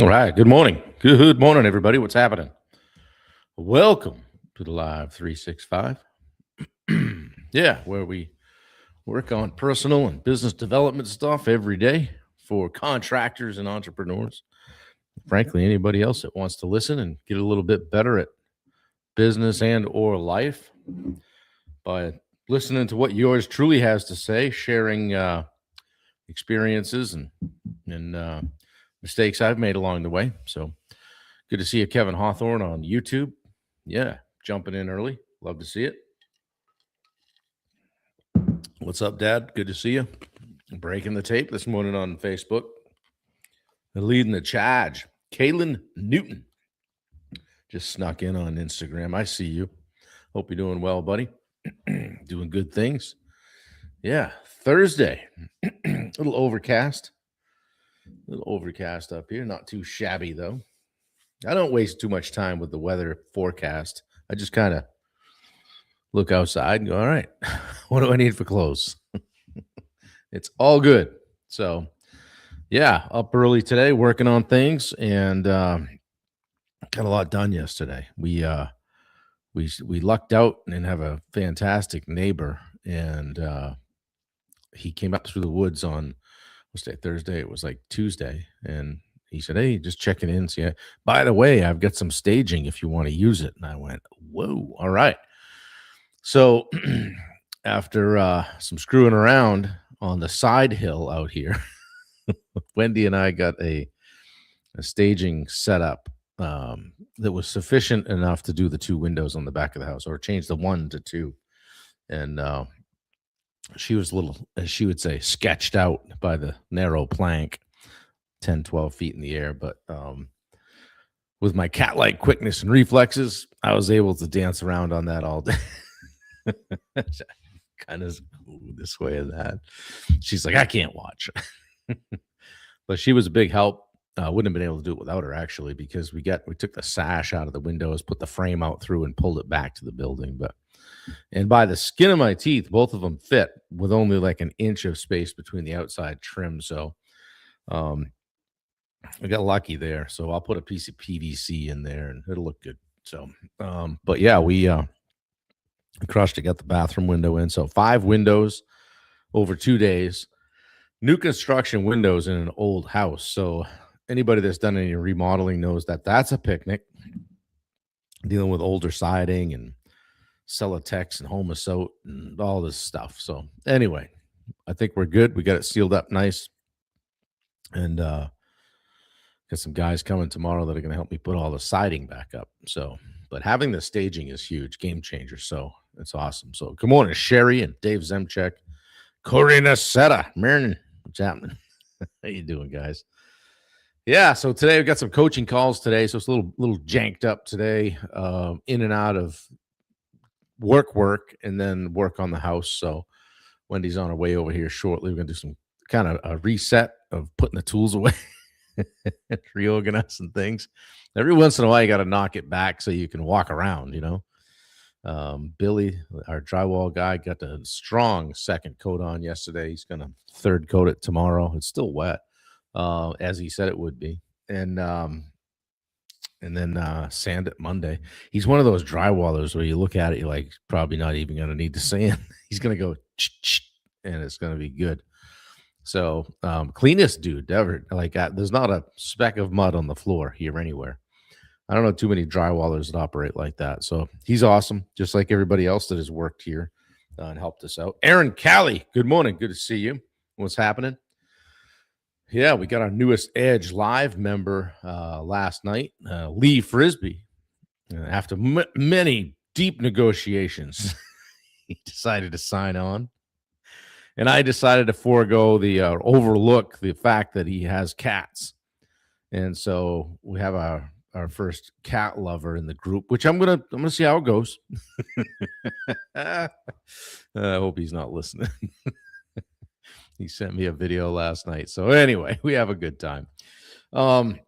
All right. Good morning. Good morning, everybody. What's happening? Welcome to the Live 365. Yeah, where we work on personal and business development stuff every day for contractors and entrepreneurs. Frankly, anybody else that wants to listen and get a little bit better at business and or life by listening to what yours truly has to say, sharing experiences and mistakes I've made along the way. So good to see you, Kevin Hawthorne, on YouTube. Yeah, jumping in early. Love to see it. What's up, Dad? Good to see you. Breaking the tape this morning on Facebook. Leading the charge, Kaylin Newton. Just snuck in on Instagram. I see you. Hope you're doing well, buddy. Doing good things. Yeah, Thursday. A little overcast. A little overcast up here. Not too shabby, though. I don't waste too much time with the weather forecast. I just kind of look outside and go, all right, what do I need for clothes? It's all good. So, yeah, up early today, working on things, and got a lot done yesterday. We lucked out and have a fantastic neighbor, and he came up through the woods on what's day, Thursday. It was like Tuesday, and he said, "Hey, just checking in. See, by the way, I've got some staging if you want to use it." And I went, "Whoa, all right." So after some screwing around on the side hill out here, Wendy and I got a staging setup that was sufficient enough to do the two windows on the back of the house, or change the one to two. And she was a little, as she would say, sketched out by the narrow plank, 10, 12 feet in the air. But with my cat-like quickness and reflexes, I was able to dance around on that all day. Kind of this way and that. She's like, I can't watch. But she was a big help. Wouldn't have been able to do it without her, actually, because we took the sash out of the windows, put the frame out through, and pulled it back to the building. And by the skin of my teeth, both of them fit with only like an inch of space between the outside trim. So I got lucky there. So I'll put a piece of PVC in there and it'll look good. So, but yeah, we crushed it, got the bathroom window in. So 5 windows over 2 days. New construction windows in an old house. So anybody that's done any remodeling knows that that's a picnic. Dealing with older siding and Celotex and Homosote and all this stuff. So anyway, I think we're good. We got it sealed up nice. And got some guys coming tomorrow that are going to help me put all the siding back up. So, but having the staging is huge, game changer. So it's awesome. So good morning, Sherry and Dave Zemchek, Corina Seta, Marion. What's happening? How you doing, guys? Yeah. So today we've got some coaching calls today. So it's a little janked up today, in and out of work, and then work on the house. So Wendy's on her way over here shortly. We're going to do some kind of a reset of putting the tools away. Reorganizing things. Every once in a while, you got to knock it back so you can walk around, Billy, our drywall guy, got a strong second coat on yesterday. He's going to third coat it tomorrow. It's still wet, as he said it would be. And then sand it Monday. He's one of those drywallers where you look at it, you're like, probably not even going to need to sand. He's going to go, and it's going to be good. So cleanest dude ever. Like there's not a speck of mud on the floor here anywhere. I don't know too many drywallers that operate like that. So he's awesome, just like everybody else that has worked here and helped us out. Aaron Callie, good morning. Good to see you. What's happening? Yeah, we got our newest Edge Live member last night, Lee Frisbee. After many deep negotiations, he decided to sign on. And I decided to overlook the fact that he has cats. And so we have our first cat lover in the group, which I'm gonna see how it goes. I hope he's not listening. He sent me a video last night. So anyway, we have a good time. And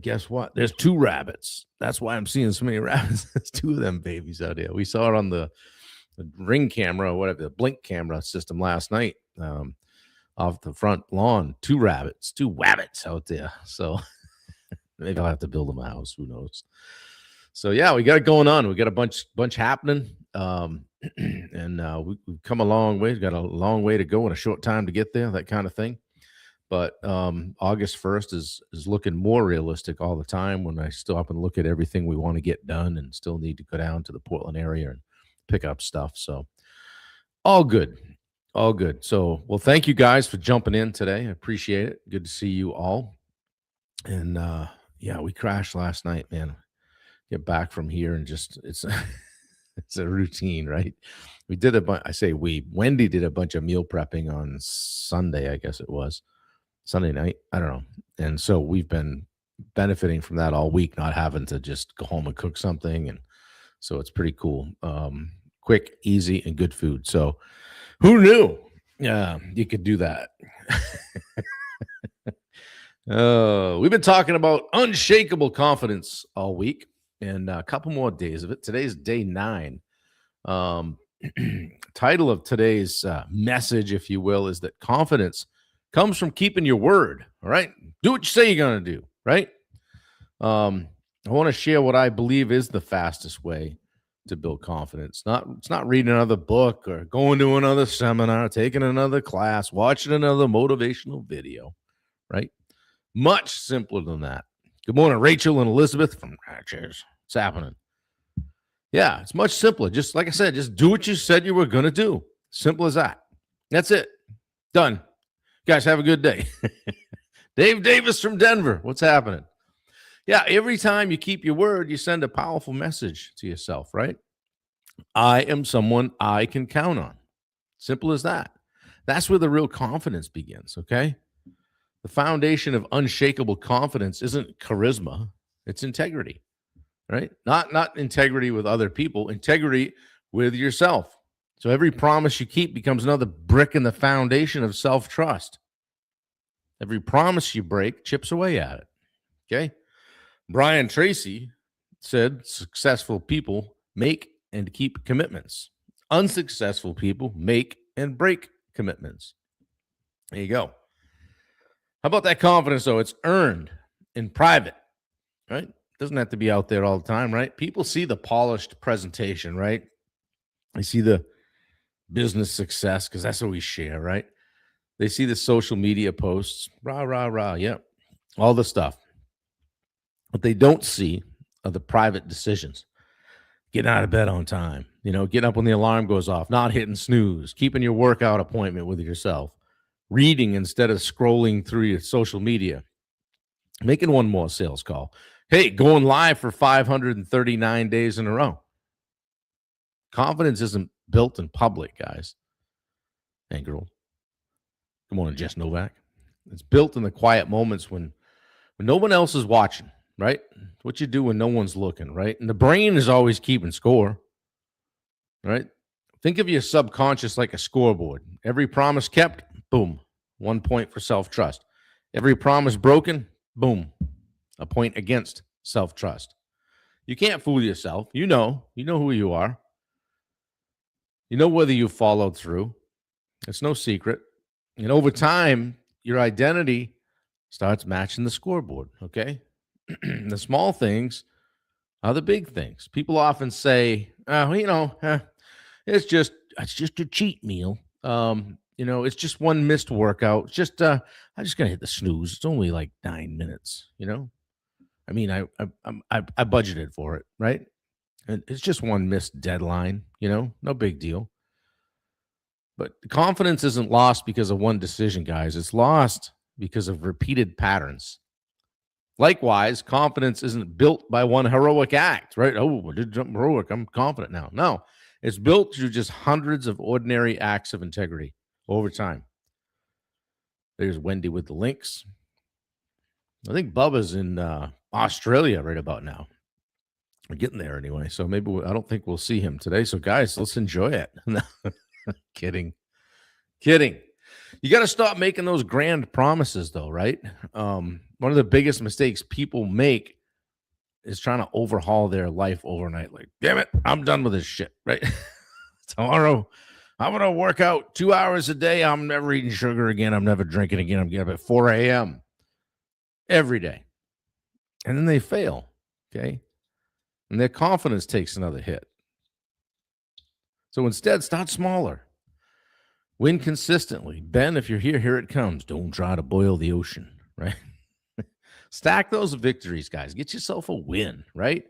guess what? There's 2 rabbits. That's why I'm seeing so many rabbits. There's 2 of them babies out here. We saw it on the ring camera or whatever, the blink camera system last night, off the front lawn. 2 rabbits out there. So Maybe I'll have to build him a house. Who knows? So yeah, we got it going on. We got a bunch happening, and we've come a long way. We've got a long way to go and a short time to get there. That kind of thing. But August 1st is looking more realistic all the time when I still up and look at everything we want to get done and still need to go down to the Portland area and pick up stuff. So all good. All good. So, well, thank you guys for jumping in today. I appreciate it. Good to see you all. And yeah, we crashed last night, man. Get back from here and just it's it's a routine, right? We did a bunch. I say we. Wendy did a bunch of meal prepping on Sunday, I guess it was Sunday night. I don't know. And so we've been benefiting from that all week, not having to just go home and cook something. And so it's pretty cool. Quick, easy, and good food. So who knew? Yeah, you could do that. We've been talking about unshakable confidence all week and a couple more days of it. Today's day 9. Title of today's message, if you will, is that confidence comes from keeping your word. All right. Do what you say you're going to do. Right. I want to share what I believe is the fastest way to build confidence. It's not reading another book or going to another seminar, taking another class, watching another motivational video. Right. Much simpler than that. Good morning, Rachel and Elizabeth from Cheers. What's happening? Yeah, it's much simpler. Just like I said, just do what you said you were going to do. Simple as that. That's it. Done. Guys, have a good day. Dave Davis from Denver. What's happening? Yeah, every time you keep your word, you send a powerful message to yourself, right? I am someone I can count on. Simple as that. That's where the real confidence begins, okay? The foundation of unshakable confidence isn't charisma, it's integrity, right? Not integrity with other people, integrity with yourself. So every promise you keep becomes another brick in the foundation of self-trust. Every promise you break chips away at it, okay? Brian Tracy said successful people make and keep commitments. Unsuccessful people make and break commitments. There you go. How about that confidence, though? It's earned in private, right? Doesn't have to be out there all the time, right? People see the polished presentation, right? They see the business success because that's what we share, right? They see the social media posts, rah, rah, rah, yep, all the stuff. What they don't see are the private decisions. Getting out of bed on time, getting up when the alarm goes off, not hitting snooze, keeping your workout appointment with yourself, reading instead of scrolling through your social media, making one more sales call. Hey, going live for 539 days in a row. Confidence isn't built in public, guys and girls. Good morning, Jess Novak. It's built in the quiet moments when no one else is watching, right? What you do when no one's looking, right? And the brain is always keeping score, right? Think of your subconscious like a scoreboard. Every promise kept, boom, 1 point for self-trust. Every promise broken, boom, a point against self-trust. You can't fool yourself. You know who you are. You know whether you followed through. It's no secret. And over time, your identity starts matching the scoreboard, okay? The small things are the big things. People often say, it's just a cheat meal. It's just one missed workout. It's just I just gotta hit the snooze. It's only like 9 minutes. I mean, I budgeted for it, right? And it's just one missed deadline. No big deal. But confidence isn't lost because of one decision, guys. It's lost because of repeated patterns. Likewise, confidence isn't built by one heroic act, right? Oh, I did something heroic. I'm confident now. No, it's built through just hundreds of ordinary acts of integrity over time. There's Wendy with the links. I think Bubba's in Australia right about now. We're getting there anyway. So maybe I don't think we'll see him today. So guys, let's enjoy it. Kidding. You got to stop making those grand promises though, right? One of the biggest mistakes people make is trying to overhaul their life overnight. Like, damn it, I'm done with this shit, right? Tomorrow, I'm going to work out 2 hours a day. I'm never eating sugar again. I'm never drinking again. I'm getting up at 4 a.m. every day. and then they fail, okay? And their confidence takes another hit. So instead, start smaller. Win consistently. Ben, if you're here, here it comes. Don't try to boil the ocean, right? Stack those victories, guys. Get yourself a win, right?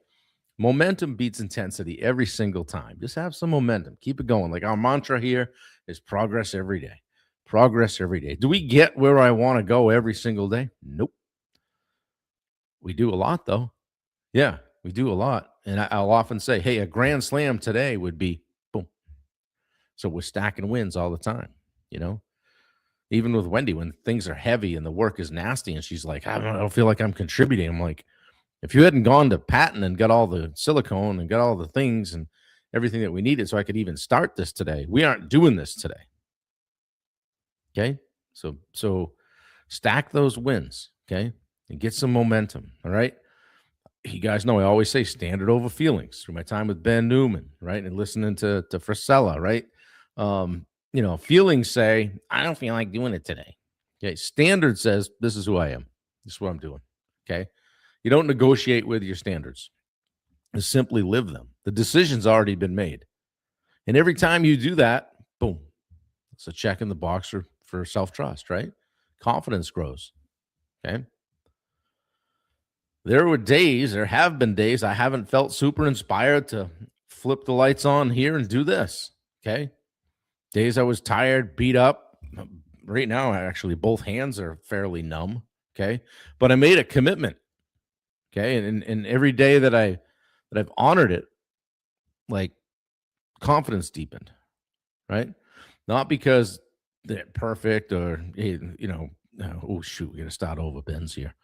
Momentum beats intensity every single time. Just have some momentum. Keep it going. Like our mantra here is progress every day. Progress every day. Do we get where I want to go every single day? Nope. We do a lot, though. Yeah, we do a lot. And I'll often say, hey, a grand slam today would be boom. So we're stacking wins all the time, you know? Even with Wendy, when things are heavy and the work is nasty and she's like, I don't feel like I'm contributing. I'm like, if you hadn't gone to Patton and got all the silicone and got all the things and everything that we needed so I could even start this today, we aren't doing this today. Okay? So stack those wins, okay? And get some momentum, all right? You guys know I always say standard over feelings through my time with Ben Newman, right? And listening to Frisella, right? Feelings say, I don't feel like doing it today. Okay. Standard says, this is who I am. This is what I'm doing. Okay. You don't negotiate with your standards. You simply live them. The decision's already been made. And every time you do that, boom, it's a check in the box for self-trust, right? Confidence grows. Okay. There have been days I haven't felt super inspired to flip the lights on here and do this. Okay. Days I was tired, beat up. Right now, actually, both hands are fairly numb. Okay. But I made a commitment. Okay. And every day that I've honored it, like confidence deepened. Right. Not because they're perfect or, oh shoot, we got to start over. Ben's here.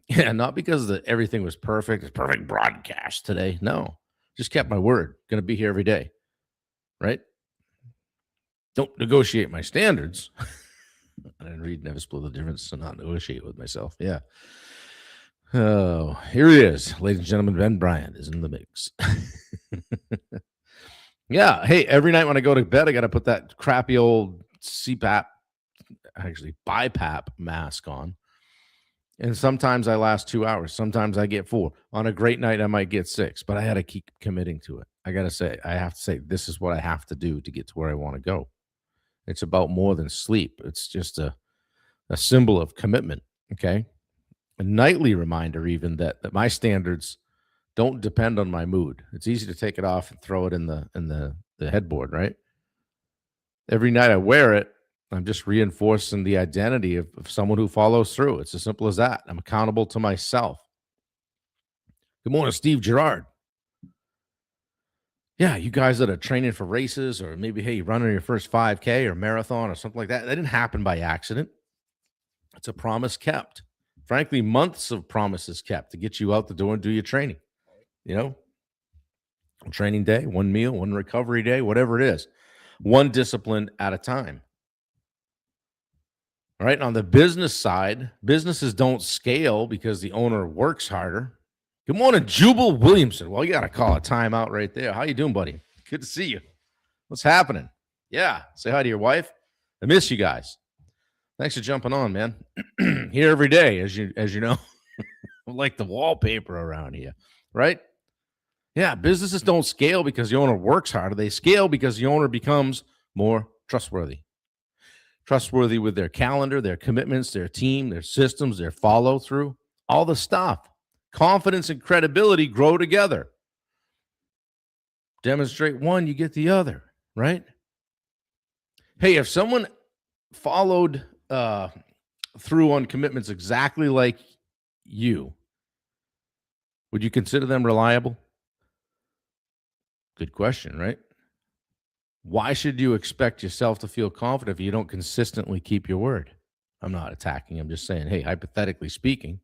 Yeah, not because everything was perfect. It's perfect broadcast today. No, just kept my word. Going to be here every day. Right. Don't negotiate my standards. I didn't read Never Split the Difference to not negotiate with myself. Yeah. Oh, here he is. Ladies and gentlemen, Ben Bryant is in the mix. Yeah. Hey, every night when I go to bed, I got to put that crappy old BiPAP mask on. And sometimes I last 2 hours. Sometimes I get 4. On a great night, I might get 6. But I had to keep committing to it. I have to say, this is what I have to do to get to where I want to go. It's about more than sleep. It's just a symbol of commitment, okay? A nightly reminder even that my standards don't depend on my mood. It's easy to take it off and throw it in the headboard, right? Every night I wear it, I'm just reinforcing the identity of someone who follows through. It's as simple as that. I'm accountable to myself. Good morning, Steve Gerard. Yeah, you guys that are training for races or maybe, hey, running your first 5K or marathon or something like that, that didn't happen by accident. It's a promise kept. Frankly, months of promises kept to get you out the door and do your training. Training day, one meal, one recovery day, whatever it is. One discipline at a time. All right. On the business side, businesses don't scale because the owner works harder. Good morning, Jubal Williamson. Well, you got to call a timeout right there. How you doing, buddy? Good to see you. What's happening? Yeah. Say hi to your wife. I miss you guys. Thanks for jumping on, man. Here every day, as you know. Like the wallpaper around here, right? Yeah, businesses don't scale because the owner works harder. They scale because the owner becomes more trustworthy. Trustworthy with their calendar, their commitments, their team, their systems, their follow-through, all the stuff. Confidence and credibility grow together. Demonstrate one, you get the other, right? Hey, if someone followed through on commitments exactly like you, would you consider them reliable? Good question, right? Why should you expect yourself to feel confident if you don't consistently keep your word? I'm not attacking. I'm just saying, hey, hypothetically speaking,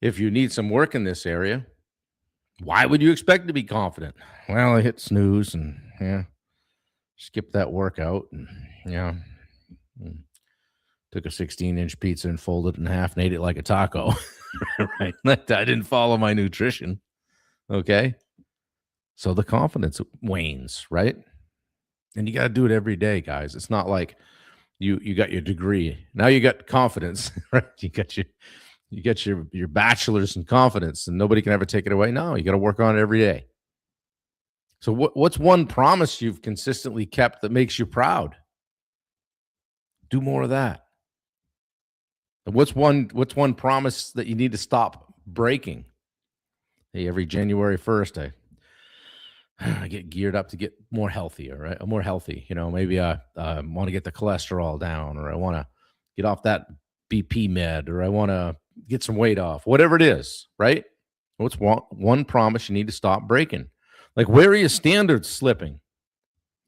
if you need some work in this area, why would you expect to be confident? Well, I hit snooze and skip that workout and took a 16-inch pizza and folded it in half and ate it like a taco. Right? I didn't follow my nutrition. Okay. So the confidence wanes, right? And you got to do it every day, guys. It's not like you got your degree. Now you got confidence, right? You got You get your bachelor's in confidence and nobody can ever take it away. No, you got to work on it every day. So what's one promise you've consistently kept that makes you proud? Do more of that. And what's one promise that you need to stop breaking? Hey, every January 1st, I get geared up to get more healthier, right? I'm more healthy. Maybe I want to get the cholesterol down, or I want to get off that BP med, or I want to get some weight off, whatever it is, right? What's one promise you need to stop breaking? Like, where are your standards slipping?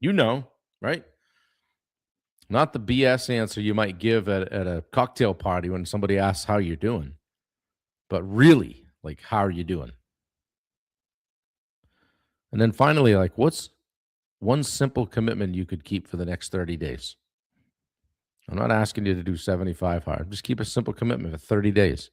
Right? Not the BS answer you might give at a cocktail party when somebody asks how you're doing, but really, like, how are you doing? And then finally, like, what's one simple commitment you could keep for the next 30 days? I'm not asking you to do 75 hard. Just keep a simple commitment for 30 days.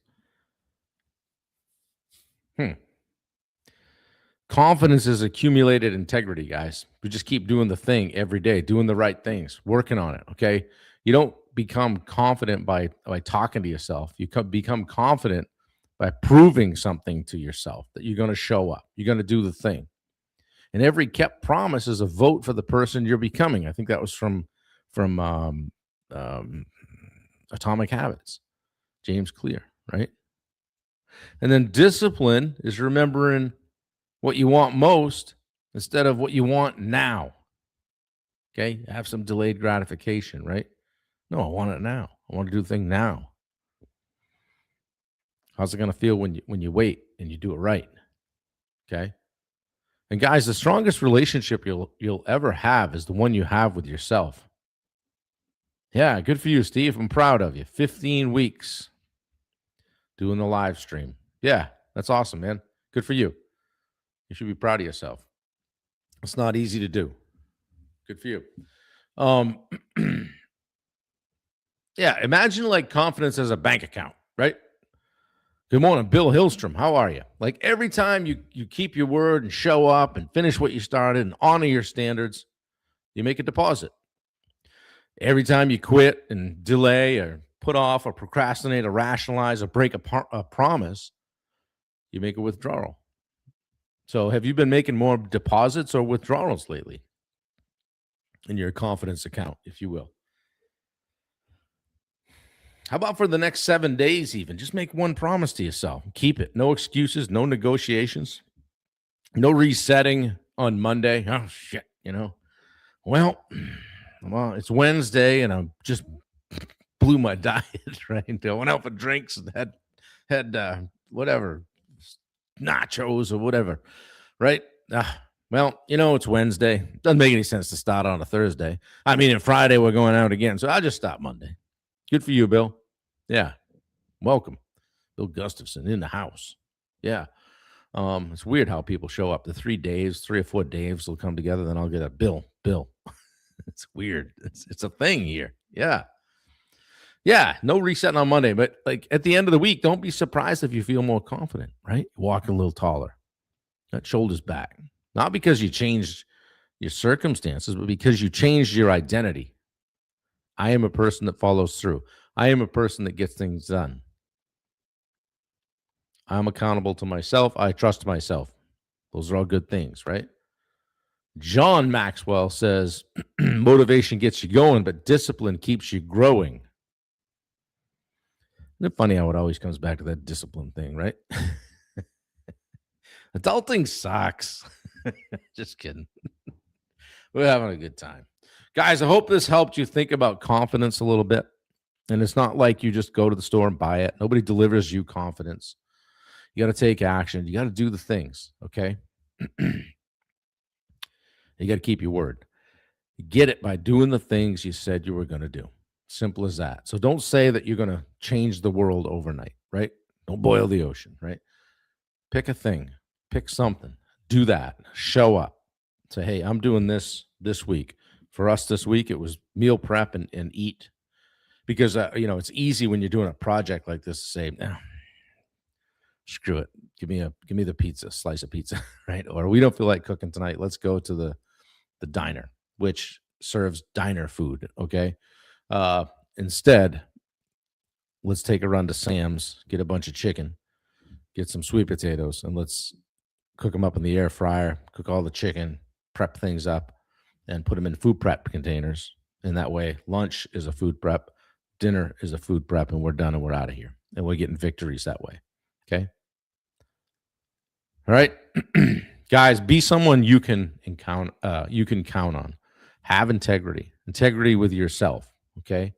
Confidence is accumulated integrity, guys. We just keep doing the thing every day, doing the right things, working on it, okay? You don't become confident by talking to yourself. You become confident by proving something to yourself that you're going to show up. You're going to do the thing. And every kept promise is a vote for the person you're becoming. I think that was from Atomic Habits, James Clear, right? And then discipline is remembering what you want most instead of what you want now. Okay, have some delayed gratification, right? No, I want it now. I want to do the thing now. How's it going to feel when you wait and you do it right? Okay. And guys, the strongest relationship you'll ever have is the one you have with yourself. Yeah, good for you, Steve. I'm proud of you. 15 weeks doing the live stream. Yeah, that's awesome, man. Good for you. You should be proud of yourself. It's not easy to do. Good for you. Yeah, imagine like confidence as a bank account, right? Good morning, Bill Hillstrom. How are you? Like, every time you keep your word and show up and finish what you started and honor your standards, you make a deposit. Every time you quit and delay or put off or procrastinate or rationalize or break a promise, you make a withdrawal. So have you been making more deposits or withdrawals lately in your confidence account, if you will? How about for the next 7 days even? Just make one promise to yourself. Keep it. No excuses, no negotiations, no resetting on Monday. Oh, shit, Well, it's Wednesday and I just blew my diet, right? I went out for drinks and had whatever, nachos or whatever, right? Well, it's Wednesday. Doesn't make any sense to start on a Thursday. I mean, on Friday we're going out again, so I'll just stop Monday. Good for you, Bill. Yeah. Welcome. Bill Gustafson in the house. Yeah. It's weird how people show up. The 3 days, 3 or 4 days will come together, then I'll get a Bill. It's weird. It's a thing here. Yeah. Yeah. No resetting on Monday, but like at the end of the week, don't be surprised if you feel more confident, right? Walk a little taller. Got shoulders back. Not because you changed your circumstances, but because you changed your identity. I am a person that follows through. I am a person that gets things done. I'm accountable to myself. I trust myself. Those are all good things, right? John Maxwell says, motivation gets you going, but discipline keeps you growing. Isn't it funny how it always comes back to that discipline thing, right? Adulting sucks. Just kidding. We're having a good time. Guys, I hope this helped you think about confidence a little bit. And it's not like you just go to the store and buy it. Nobody delivers you confidence. You got to take action. You got to do the things, okay? You got to keep your word. You get it by doing the things you said you were going to do. Simple as that. So don't say that you're going to change the world overnight, right? Don't boil the ocean, right? Pick a thing. Pick something. Do that. Show up. Say, hey, I'm doing this week. For us this week, it was meal prep and eat. Because, it's easy when you're doing a project like this to say, screw it. Give me the pizza, slice of pizza, right? Or we don't feel like cooking tonight. Let's go to the diner, which serves diner food, okay? Instead, let's take a run to Sam's, get a bunch of chicken, get some sweet potatoes, and let's cook them up in the air fryer, cook all the chicken, prep things up, and put them in food prep containers. And that way, lunch is a food prep, dinner is a food prep, and we're done and we're out of here. And we're getting victories that way. Okay. All right. Guys, be someone you can count on. Have integrity with yourself. Okay.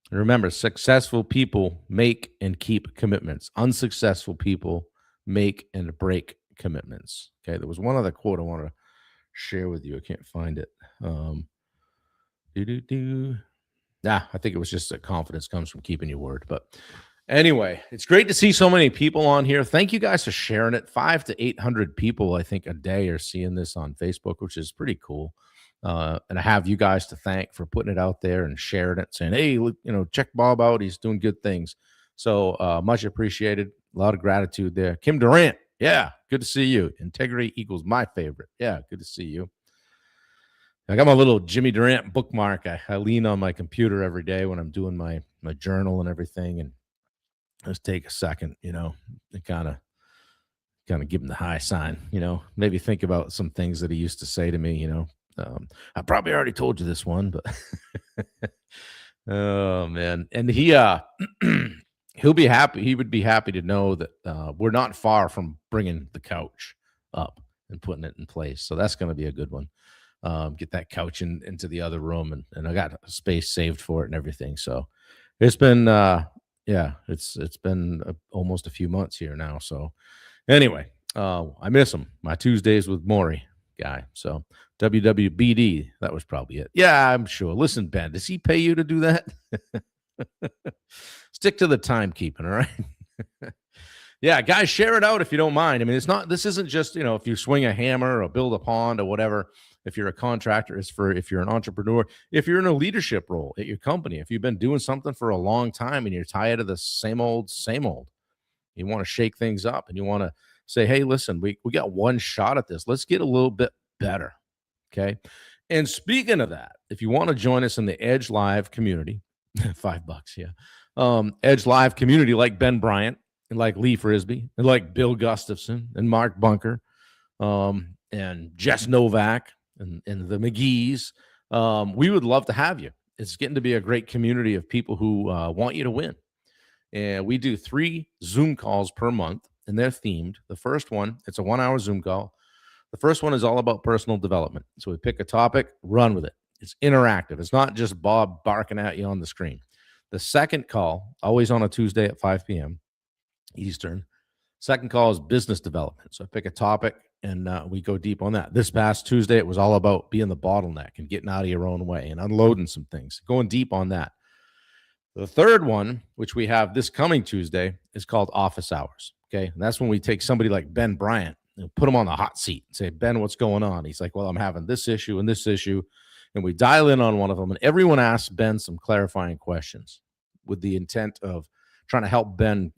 And remember, successful people make and keep commitments. Unsuccessful people make and break commitments. Okay. There was one other quote I want to share with you. I can't find it. I think it was just that confidence comes from keeping your word. But anyway, it's great to see so many people on here. Thank you guys for sharing it. 500 to 800 people, I think, a day are seeing this on Facebook, which is pretty cool. And I have you guys to thank for putting it out there and sharing it, saying, hey, look, check Bob out. He's doing good things. So much appreciated. A lot of gratitude there. Kim Durant. Yeah, good to see you. Integrity equals my favorite. Yeah, good to see you. I got my little Jimmy Durant bookmark. I lean on my computer every day when I'm doing my journal and everything, and just take a second, and kind of give him the high sign, maybe think about some things that he used to say to me, I probably already told you this one, but oh man. And he'll be happy. He would be happy to know that we're not far from bringing the couch up and putting it in place. So that's going to be a good one. Get that couch into the other room, and I got space saved for it and everything. So it's been, it's been almost a few months here now. So anyway, I miss him. My Tuesdays with Maury guy. So WWBD, that was probably it. Yeah, I'm sure. Listen, Ben, does he pay you to do that? Stick to the timekeeping, all right? Yeah, guys, share it out if you don't mind. I mean, this isn't just, if you swing a hammer or build a pond or whatever. If you're a contractor, if you're an entrepreneur, if you're in a leadership role at your company, if you've been doing something for a long time and you're tired of the same old, you want to shake things up and you want to say, hey, listen, we got one shot at this. Let's get a little bit better. Okay. And speaking of that, if you want to join us in the Edge Live community, $5, yeah. Edge Live community, like Ben Bryant and like Lee Frisbee and like Bill Gustafson and Mark Bunker, and Jess Novak and the McGees, we would love to have you. It's getting to be a great community of people who want you to win. And we do 3 Zoom calls per month, and they're themed. The first one, it's a 1-hour Zoom call. The first one is all about personal development. So we pick a topic, run with it. It's interactive. It's not just Bob barking at you on the screen. The second call, always on a Tuesday at 5 p.m. Eastern. Second call is business development. So I pick a topic, and we go deep on that. This past Tuesday, it was all about being the bottleneck and getting out of your own way and unloading some things, going deep on that. The third one, which we have this coming Tuesday, is called office hours. Okay. And that's when we take somebody like Ben Bryant and put him on the hot seat and say, Ben, what's going on? He's like, well, I'm having this issue and this issue. And we dial in on one of them, and everyone asks Ben some clarifying questions with the intent of trying to help Ben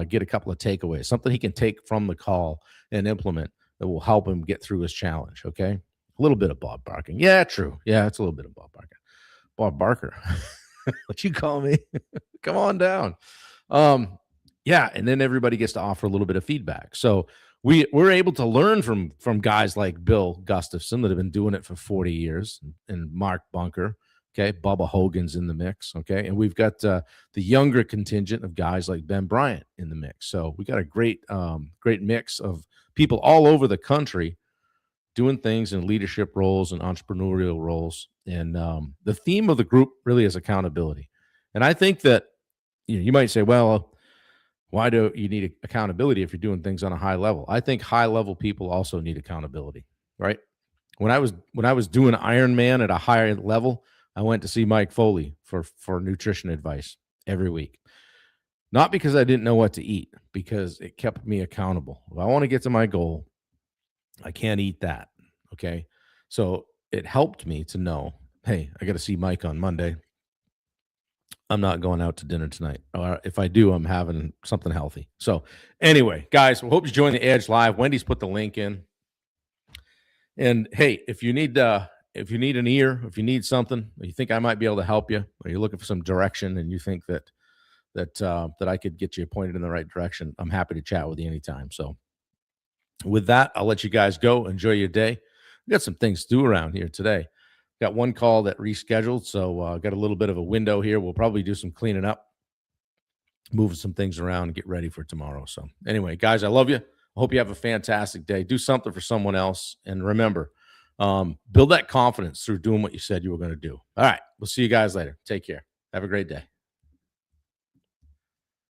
get a couple of takeaways, something he can take from the call and implement that will help him get through his challenge. Okay. A little bit of Bob barking. Yeah, true. Yeah, it's a little bit of Bob barking. Bob Barker. What you call me? Come on down. Yeah, and then everybody gets to offer a little bit of feedback. So we're able to learn from guys like Bill Gustafson that have been doing it for 40 years, and Mark Bunker. Okay, Bubba Hogan's in the mix. Okay, and we've got the younger contingent of guys like Ben Bryant in the mix. So we got a great mix of people all over the country doing things in leadership roles and entrepreneurial roles. And the theme of the group really is accountability. And I think that you might say, well, why do you need accountability if you're doing things on a high level? I think high level people also need accountability, right? When I was doing Ironman at a higher level, I went to see Mike Foley for nutrition advice every week. Not because I didn't know what to eat, because it kept me accountable. If I want to get to my goal, I can't eat that. Okay. So it helped me to know, hey, I got to see Mike on Monday. I'm not going out to dinner tonight. Or if I do, I'm having something healthy. So anyway, guys, we hope you join the Edge Live. Wendy's put the link in. And hey, if you need an ear, if you need something, or you think I might be able to help you, or you're looking for some direction and you think that that I could get you pointed in the right direction, I'm happy to chat with you anytime. So with that, I'll let you guys go. Enjoy your day. We got some things to do around here today. Got one call that rescheduled, so got a little bit of a window here. We'll probably do some cleaning up, moving some things around, and get ready for tomorrow. So anyway, guys, I love you. I hope you have a fantastic day. Do something for someone else, and remember, build that confidence through doing what you said you were going to do. All right, we'll see you guys later. Take care. Have a great day.